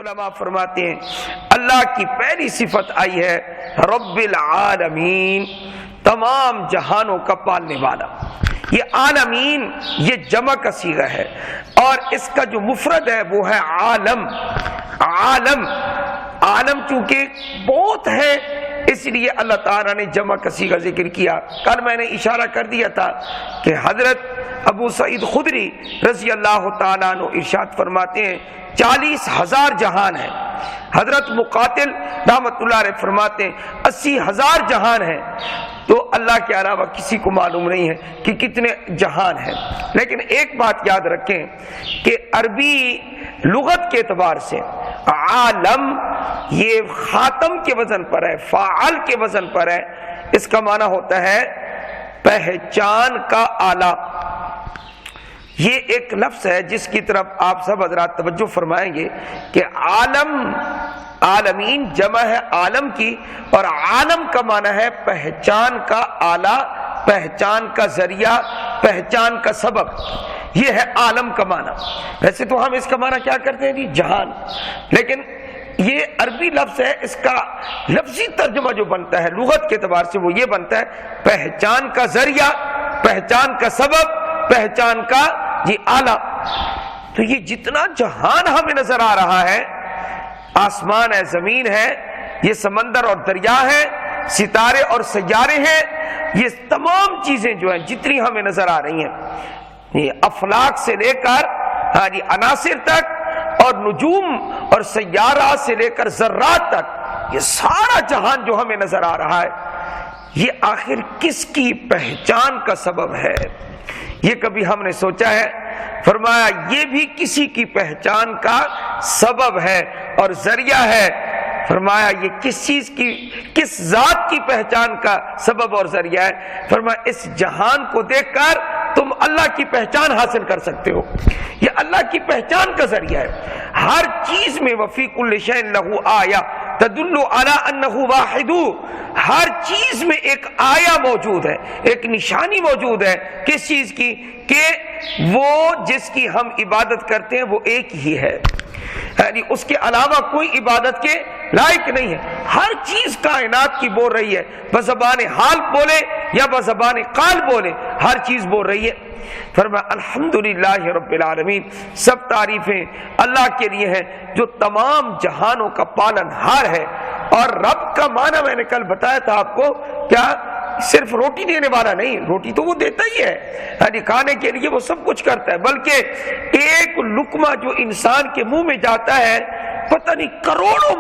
علماء فرماتے ہیں اللہ کی پہلی صفت آئی ہے رب العالمین، تمام جہانوں کا پالنے والا۔ یہ عالمین یہ جمع کا صیغہ ہے، اور اس کا جو مفرد ہے وہ ہے عالم۔ عالم عالم چونکہ بہت ہے اس لیے اللہ تعالیٰ نے جمع کا صیغہ ذکر کیا۔ کل میں نے اشارہ کر دیا تھا کہ حضرت ابو سعید خدری رضی اللہ تعالیٰ عنہ ارشاد فرماتے ہیں 40,000 جہان ہیں۔ حضرت مقاتل رحمۃ اللہ علیہ فرماتے ہیں 80,000 جہان ہیں۔ تو اللہ کے علاوہ کسی کو معلوم نہیں ہے کہ کتنے جہان ہیں۔ لیکن ایک بات یاد رکھیں کہ عربی لغت کے اعتبار سے عالم یہ خاتم کے وزن پر ہے، فاعل کے وزن پر ہے۔ اس کا معنی ہوتا ہے پہچان کا آلہ۔ یہ ایک لفظ ہے جس کی طرف آپ سب حضرات توجہ فرمائیں گے کہ عالم، عالمین جمع ہے عالم کی، اور عالم کا معنی ہے پہچان کا آلہ، پہچان کا ذریعہ، پہچان کا سبب۔ یہ ہے عالم کا معنی۔ ویسے تو ہم اس کا معنی کیا کرتے ہیں جی جہان، لیکن یہ عربی لفظ ہے، اس کا لفظی ترجمہ جو بنتا ہے لغت کے اعتبار سے وہ یہ بنتا ہے پہچان کا ذریعہ، پہچان کا سبب، پہچان کا جی آلہ۔ تو یہ جتنا جہان ہمیں نظر آ رہا ہے، آسمان ہے، زمین ہے، یہ سمندر اور دریا ہے، ستارے اور سیارے ہیں، یہ تمام چیزیں جو ہیں جتنی ہمیں نظر آ رہی ہیں، یہ افلاک سے لے کر عناصر تک، اور نجوم اور سیارات سے لے کر ذرات تک، یہ سارا جہان جو ہمیں نظر آ رہا ہے، یہ آخر کس کی پہچان کا سبب ہے؟ یہ کبھی ہم نے سوچا ہے؟ فرمایا یہ بھی کسی کی پہچان کا سبب ہے اور ذریعہ ہے۔ فرمایا یہ کس چیز کی، کس ذات کی پہچان کا سبب اور ذریعہ ہے؟ فرمایا اس جہان کو دیکھ کر تم اللہ کی پہچان حاصل کر سکتے ہو، یہ اللہ کی پہچان کا ذریعہ ہے۔ ہر چیز میں وفی کل شیء لہ آیہ تدل علی انہ واحد، ہر چیز میں ایک آیا موجود ہے، ایک نشانی موجود ہے۔ کس چیز کی؟ کہ وہ جس کی ہم عبادت کرتے ہیں وہ ایک ہی ہے، یعنی اس کے علاوہ کوئی عبادت کے لائق نہیں ہے۔ ہر چیز کائنات کی بول رہی ہے، بزبان حال بولے یا بزبان قال بولے، ہر چیز بول رہی ہے۔ فرمایا الحمدللہ رب العالمین، سب تعریفیں اللہ کے لیے ہیں جو تمام جہانوں کا پالن ہار ہے۔ اور رب کا معنی میں نے کل بتایا تھا آپ کو، کیا صرف روٹی دینے والا نہیں، روٹی تو وہ دیتا ہی ہے، یعنی کھانے کے لیے وہ سب کچھ کرتا ہے، بلکہ ایک لقمہ جو انسان کے منہ میں جاتا ہے، پتہ نہیں کروڑوں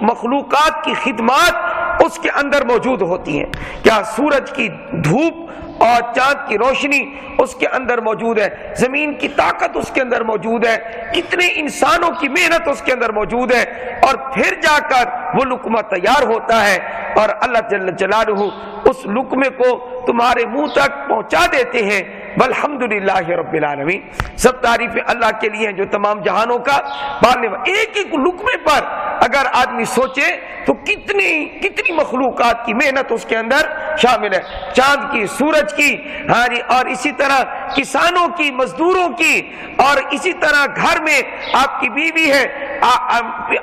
مخلوقات کی خدمات اس کے اندر موجود ہوتی ہیں۔ کیا سورج کی دھوپ اور چاند کی روشنی اس کے اندر موجود ہے، زمین کی طاقت اس کے اندر موجود ہے، کتنے انسانوں کی محنت اس کے اندر موجود ہے، اور پھر جا کر وہ لقمہ تیار ہوتا ہے، اور اللہ جل جلالہ اس لقمے کو تمہارے منہ تک پہنچا دیتے ہیں۔ والحمدللہ رب العالمین، سب تعریفیں اللہ کے لیے ہیں جو تمام جہانوں کا پالنے والا۔ ایک ایک لقمے پر اگر آدمی سوچے تو کتنی مخلوقات کی محنت اس کے اندر شامل ہے، چاند کی، سورج کی، اور اسی طرح کسانوں کی، مزدوروں کی، اور اسی طرح گھر میں آپ کی بیوی ہے،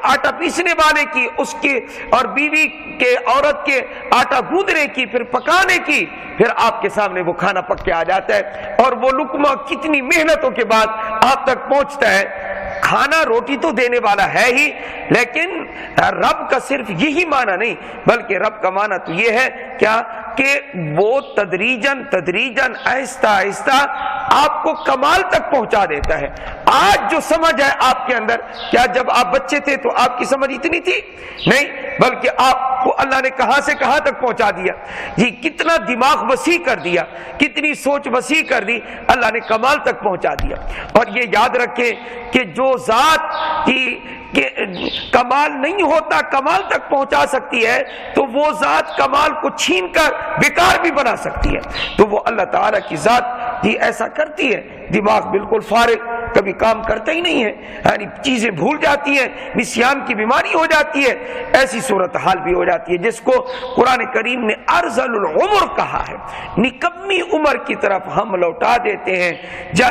آٹا پیسنے والے کی، اس کے اور بیوی کے، عورت کے آٹا گوندنے کی، پھر پکانے کی، پھر آپ کے سامنے وہ کھانا پک کے آ جاتا ہے، اور وہ لقمہ کتنی محنتوں کے بعد آپ تک پہنچتا ہے۔ کھانا روٹی تو دینے والا ہے ہی، لیکن رب کا صرف یہی معنی نہیں، بلکہ رب کا معنی تو یہ ہے کیا کہ وہ تدریجاً آہستہ آہستہ آپ کو کمال تک پہنچا دیتا ہے۔ آج جو سمجھ ہے آپ کے اندر، کیا جب آپ بچے تھے تو آپ کی سمجھ اتنی تھی؟ نہیں، بلکہ آپ کو اللہ نے کہاں سے کہاں تک پہنچا دیا، یہ کتنا دماغ وسیع کر دیا، کتنی سوچ وسیع کر دی، اللہ نے کمال تک پہنچا دیا۔ اور یہ یاد رکھیں کہ جو ذات کی کمال نہیں ہوتا کمال تک پہنچا سکتی ہے، تو وہ ذات کمال کو چھین کر بیکار بھی بنا سکتی ہے۔ تو وہ اللہ تعالیٰ کی ذات ہی ایسا کرتی ہے، دماغ بالکل فارغ، کبھی کام کرتا ہی نہیں ہے، یعنی چیزیں بھول جاتی ہیں، نسیان کی بیماری ہو جاتی ہے، ایسی صورتحال بھی ہو جاتی ہے جس کو قرآن کریم نے ارذل العمر کہا ہے، نکمی عمر کی طرف ہم لوٹا دیتے ہیں،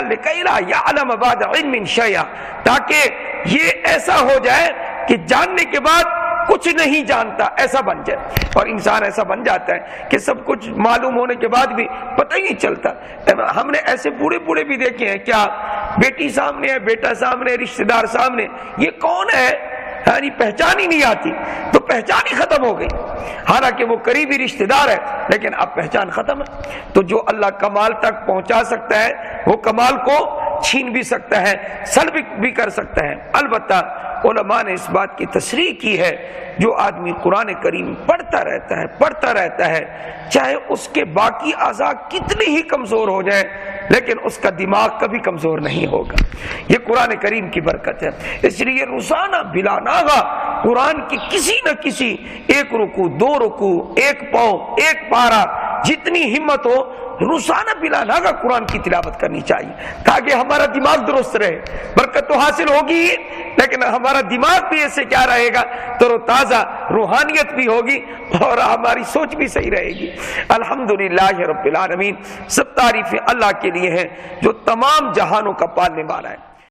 لکئی لا یعلم بعد علم شیئا، تاکہ یہ ایسا ہو جائے کہ جاننے کے بعد کچھ نہیں جانتا، ایسا بن جائے. اور انسان ایسا بن جاتا ہے کہ سب کچھ معلوم ہونے کے بعد بھی پتہ ہی نہیں چلتا. ہم نے ایسے بوڑھے بھی دیکھے ہیں، کیا بیٹی سامنے ہے، بیٹا سامنے، رشتہ دار سامنے، یہ کون ہے، یعنی پہچان ہی نہیں آتی، تو پہچان ہی ختم ہو گئی. حالانکہ وہ قریبی رشتہ دار ہے لیکن اب پہچان ختم ہے. تو جو اللہ کمال تک پہنچا سکتا ہے وہ کمال کو چھین بھی سکتا ہے، سلب بھی کر سکتا ہے. البتہ علماء نے اس بات کی تصریح کی ہے، جو آدمی قرآن کریم پڑھتا رہتا ہے چاہے اس کے باقی اعضاء کتنے ہی کمزور ہو جائیں لیکن اس کا دماغ کبھی کمزور نہیں ہوگا. یہ قرآن کریم کی برکت ہے. اس لیے روزانہ بلا ناغہ قرآن کی کسی نہ کسی ایک رکوع، 2 رکوع، 1 پاؤں، 1 پارہ، جتنی ہمت ہو روزانہ بلا ناغہ قرآن کی تلاوت کرنی چاہیے تاکہ ہمارا دماغ درست رہے. برکت تو حاصل ہوگی لیکن ہمارا دماغ بھی ایسے کیا رہے گا، تر و تازہ، روحانیت بھی ہوگی اور ہماری سوچ بھی صحیح رہے گی. الحمدللہ رب العالمین. سب تعریفیں اللہ کے لیے ہیں جو تمام جہانوں کا پالنے والا ہے.